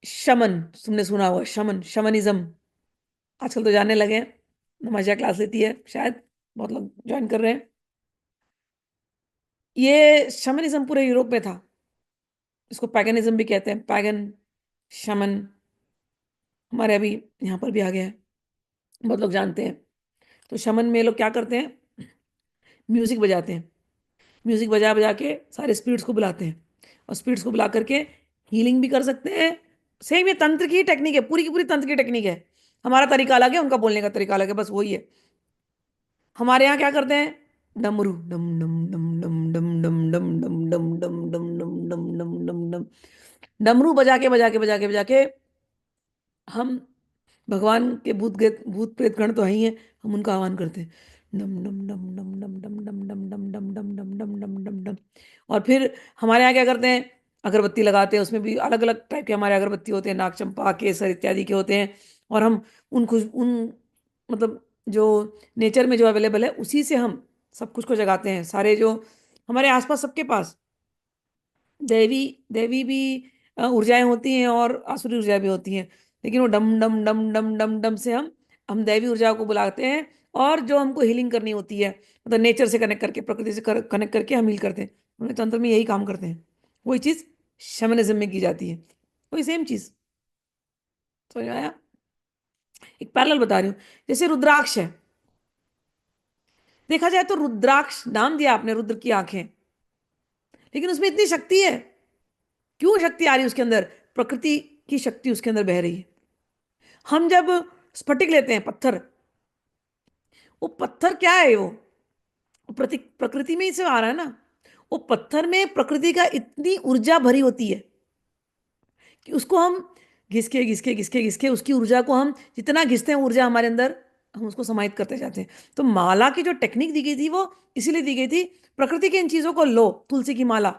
शमन, तुमने सुना होगा शमन, शमनिज्म। आजकल तो जानने लगे हैं, नमाजिया क्लास लेती है शायद, बहुत लोग ज्वाइन कर रहे हैं। ये शमनिज्म पूरे यूरोप में था। इसको पैगनिज्म भी कहते हैं, पैगन, शमन। हमारे अभी यहाँ पर भी आ गया है, बहुत लोग जानते हैं। तो शमन में लोग क्या करते हैं, म्यूजिक बजाते हैं। म्यूजिक बजा बजा के सारे स्पिरिट्स को बुलाते हैं, और स्पिरिट्स को बुला करके हीलिंग भी कर सकते हैं। सेम ये तंत्र की टेक्निक है, पूरी की पूरी तंत्र की टेक्निक है। हमारा तरीका अलग है, उनका बोलने का तरीका अलग है, बस वही है। हमारे यहाँ क्या करते हैं, डमरू, डम डम डम डम डम डम डम डम डम डम डम डम डम डम डम डम, डमरू बजा के बजा के बजा के बजा के हम भगवान के भूत प्रेत गण तो है ही है, हम उनका आह्वान करते हैं। डम डम डम डम डम डम डम डम डम डम डम डम डम डम डम डम। और फिर हमारे यहाँ क्या करते हैं, अगरबत्ती लगाते हैं। उसमें भी अलग अलग टाइप के हमारे अगरबत्ती होते हैं, नागचंपा, केसर इत्यादि के होते हैं। और हम उन मतलब जो नेचर में जो अवेलेबल है उसी से हम सब कुछ को जगाते हैं। सारे जो हमारे आसपास सबके पास दैवी दैवी भी ऊर्जाएं होती हैं, और आसुरी ऊर्जा भी होती हैं। लेकिन वो डम डम डम डम डम डम से हम दैवी ऊर्जा को बुलाते हैं। और जो हमको हीलिंग करनी होती है, मतलब नेचर से कनेक्ट करके, प्रकृति से कनेक्ट करके हम हील करते हैं। हम तंत्र में यही काम करते हैं। वही चीज शमनिज्म में की जाती है, वही सेम चीज। समझ में आया? एक पैरेलल बता रही हूँ। जैसे रुद्राक्ष है, देखा जाए तो रुद्राक्ष नाम दिया आपने, रुद्र की आंखें, लेकिन उसमें इतनी शक्ति है। क्यों शक्ति आ रही है उसके अंदर? प्रकृति की शक्ति उसके अंदर बह रही है। हम जब स्फटिक लेते हैं, पत्थर, वो पत्थर क्या है, वो प्रकृति में ही से आ रहा है ना। वो पत्थर में प्रकृति का इतनी ऊर्जा भरी होती है कि उसको हम घिसके घिसके घिसके घिसके उसकी ऊर्जा को हम जितना घिसते हैं, ऊर्जा हमारे अंदर, हम उसको समाहित करते जाते हैं। तो माला की जो टेक्निक दी गई थी वो इसीलिए दी गई थी, प्रकृति की इन चीजों को लो। तुलसी की माला,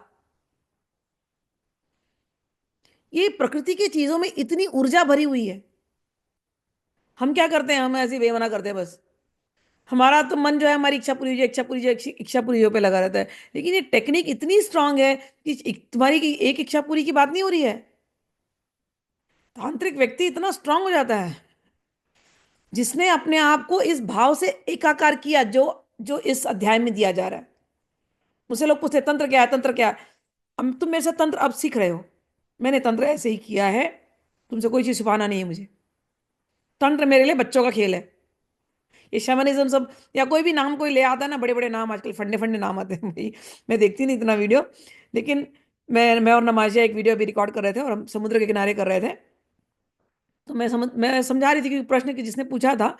ये प्रकृति की चीजों में इतनी ऊर्जा भरी हुई है। हम क्या करते हैं, हम ऐसे बेमना करते हैं बस। हमारा तो मन जो है, हमारी इच्छा पूरी हो जाए, इच्छा पूरी हो जाए, इच्छा पूरी हो पे लगा रहता है। लेकिन ये टेक्निक इतनी स्ट्रांग है कि तुम्हारी की एक इच्छा पूरी की बात नहीं हो रही है। तांत्रिक व्यक्ति इतना स्ट्रांग हो जाता है जिसने अपने आप को इस भाव से एकाकार किया, जो जो इस अध्याय में दिया जा रहा है। मुझसे लोग पूछते हैं, तंत्र क्या है, तंत्र क्या है? अब तुम मेरे से तंत्र अब सीख रहे हो, मैंने तंत्र ऐसे ही किया है, तुमसे कोई चीज छुपाना नहीं है मुझे। तंत्र मेरे लिए बच्चों का खेल है। ये शमनिज्म सब, या कोई भी नाम कोई ले आता है ना, बड़े बड़े नाम, आजकल फंडे फंडे नाम आते हैं भाई। मैं देखती नहीं इतना वीडियो, लेकिन मैं और नमाजिया एक वीडियो अभी रिकॉर्ड कर रहे थे, और हम समुद्र के किनारे कर रहे थे। तो मैं समझा रही थी कि प्रश्न कि जिसने पूछा था,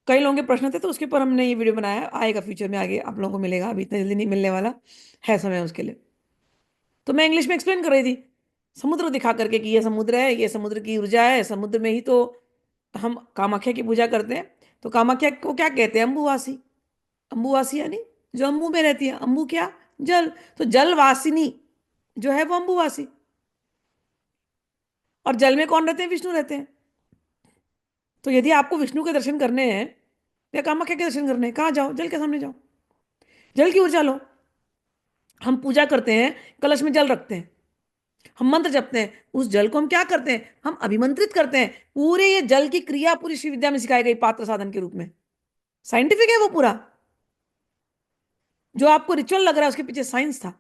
कई लोगों के प्रश्न थे, तो उसके ऊपर हमने ये वीडियो बनाया। आएगा फ्यूचर में, आगे आप लोगों को मिलेगा, अभी इतना जल्दी नहीं मिलने वाला है, समय उसके लिए। तो मैं इंग्लिश में एक्सप्लेन कर रही थी, समुद्र दिखा करके कि ये समुद्र है, ये समुद्र की ऊर्जा है, समुद्र में ही तो हम कामाख्या की पूजा करते हैं। तो कामाख्या को क्या कहते हैं? अम्बुवासी। अम्बुवासी यानी जो अम्बु में रहती है। अम्बु क्या? जल। तो जलवासिनी जो है वो अम्बुवासी। और जल में कौन रहते हैं? विष्णु रहते हैं। तो यदि आपको विष्णु के दर्शन करने हैं या कामाख्या के दर्शन करने हैं, कहाँ जाओ? जल के सामने जाओ, जल की ऊर्जा लो। हम पूजा करते हैं, कलश में जल रखते हैं, हम मंत्र जपते हैं, उस जल को हम क्या करते हैं? हम अभिमंत्रित करते हैं। पूरे ये जल की क्रिया पूरी श्री विद्या में सिखाई गई, पात्र साधन के रूप में। साइंटिफिक है वो पूरा। जो आपको रिचुअल लग रहा है, उसके पीछे साइंस था।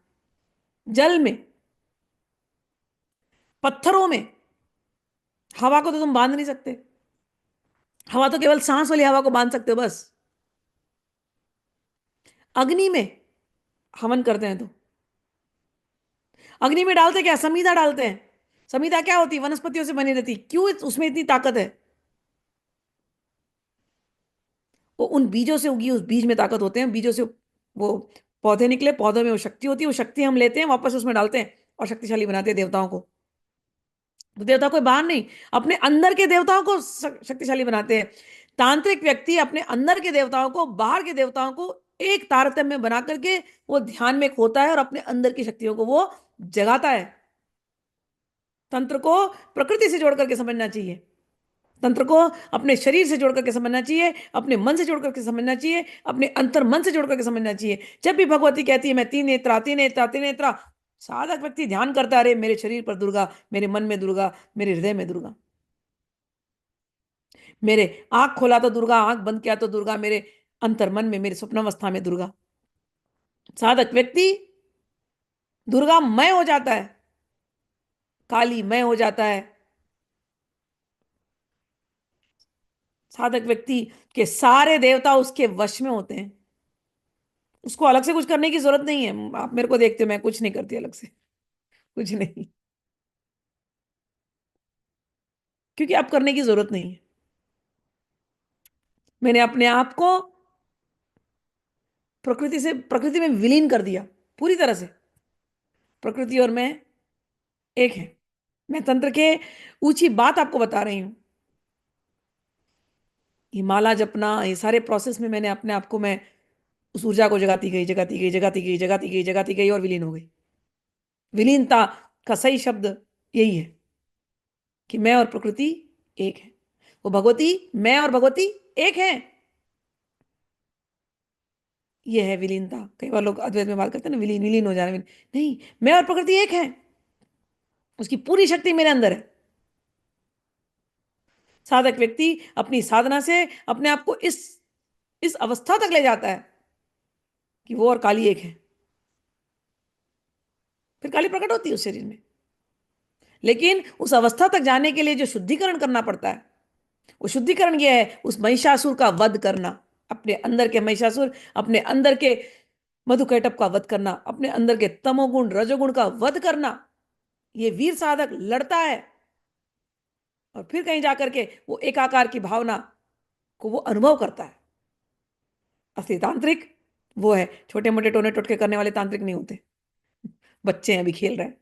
जल में, पत्थरों में, हवा को तो तुम बांध नहीं सकते। हवा तो केवल सांस वाली हवा को बांध सकते हो बस। अग्नि में हवन करते हैं तो अग्नि में डालते क्या? समीधा डालते हैं। समीधा क्या होती है? वनस्पतियों से बनी रहती। क्यों उसमें इतनी ताकत है? वो उन बीजों से उगी, उस बीज में ताकत होते हैं। बीजों से वो पौधे निकले, पौधों में वो शक्ति होती है। वो शक्ति हम लेते हैं, वापस उसमें डालते हैं, और शक्तिशाली बनाते हैं देवताओं को। तो देवता कोई बाहर नहीं, अपने अंदर के देवताओं को शक्तिशाली बनाते हैं। तांत्रिक व्यक्ति अपने अंदर के देवताओं को, बाहर के देवताओं को एक तारतम्य बना करके वो ध्यान में खोता है, और अपने अंदर की शक्तियों को वो जगाता है। तंत्र को प्रकृति से जोड़ करके समझना चाहिए। तंत्र को अपने शरीर से जोड़ करके समझना चाहिए, अपने मन से जोड़ करके समझना चाहिए, अपने अंतर मन से जोड़ करके समझना चाहिए। जब भी भगवती कहती है मैं तीन नेत्रा, तीन नेत्रा, तीन नेत्रा, साधक व्यक्ति ध्यान करता रहे, मेरे शरीर पर दुर्गा, मेरे मन में दुर्गा, मेरे हृदय में दुर्गा, मेरे आंख खोला तो दुर्गा, आंख बंद किया तो दुर्गा, मेरे अंतर्मन में, मेरे स्वप्नावस्था में दुर्गा। साधक व्यक्ति दुर्गामय हो जाता है, कालीमय हो जाता है। साधक व्यक्ति के सारे देवता उसके वश में होते हैं। उसको अलग से कुछ करने की जरूरत नहीं है। आप मेरे को देखते हो, मैं कुछ नहीं करती अलग से, कुछ नहीं, क्योंकि आप करने की जरूरत नहीं है। मैंने अपने आप को प्रकृति में विलीन कर दिया पूरी तरह से। प्रकृति और मैं एक है। मैं तंत्र के ऊंची बात आपको बता रही हूं। ये माला जपना, ये सारे प्रोसेस में मैंने अपने आप को, मैं उस ऊर्जा को जगाती गई, जगाती गई, जगाती गई, जगाती गई, जगाती गई और विलीन हो गई। विलीनता का सही शब्द यही है कि मैं और प्रकृति एक है। वो भगवती, मैं और भगवती एक है। ये है विलीनता। कई बार लोग अद्वैत में बात करते हैं ना, विलीन विलीन हो जाना, नहीं, मैं और प्रकृति एक है। उसकी पूरी शक्ति मेरे अंदर है। साधक व्यक्ति अपनी साधना से अपने आप को इस अवस्था तक ले जाता है कि वो और काली एक है। फिर काली प्रकट होती है उस शरीर में। लेकिन उस अवस्था तक जाने के लिए जो शुद्धिकरण करना पड़ता है, वो शुद्धिकरण यह है, उस महिषासुर का वध करना। अपने अंदर के महिषासुर, अपने अंदर के मधुकैटभ का वध करना, अपने अंदर के तमोगुण रजोगुण का वध करना। ये वीर साधक लड़ता है और फिर कहीं जाकर के वो एकाकार की भावना को वो अनुभव करता है। असली तांत्रिक वो है। छोटे मोटे टोने टोटके करने वाले तांत्रिक नहीं होते। बच्चे हैं, अभी खेल रहे हैं।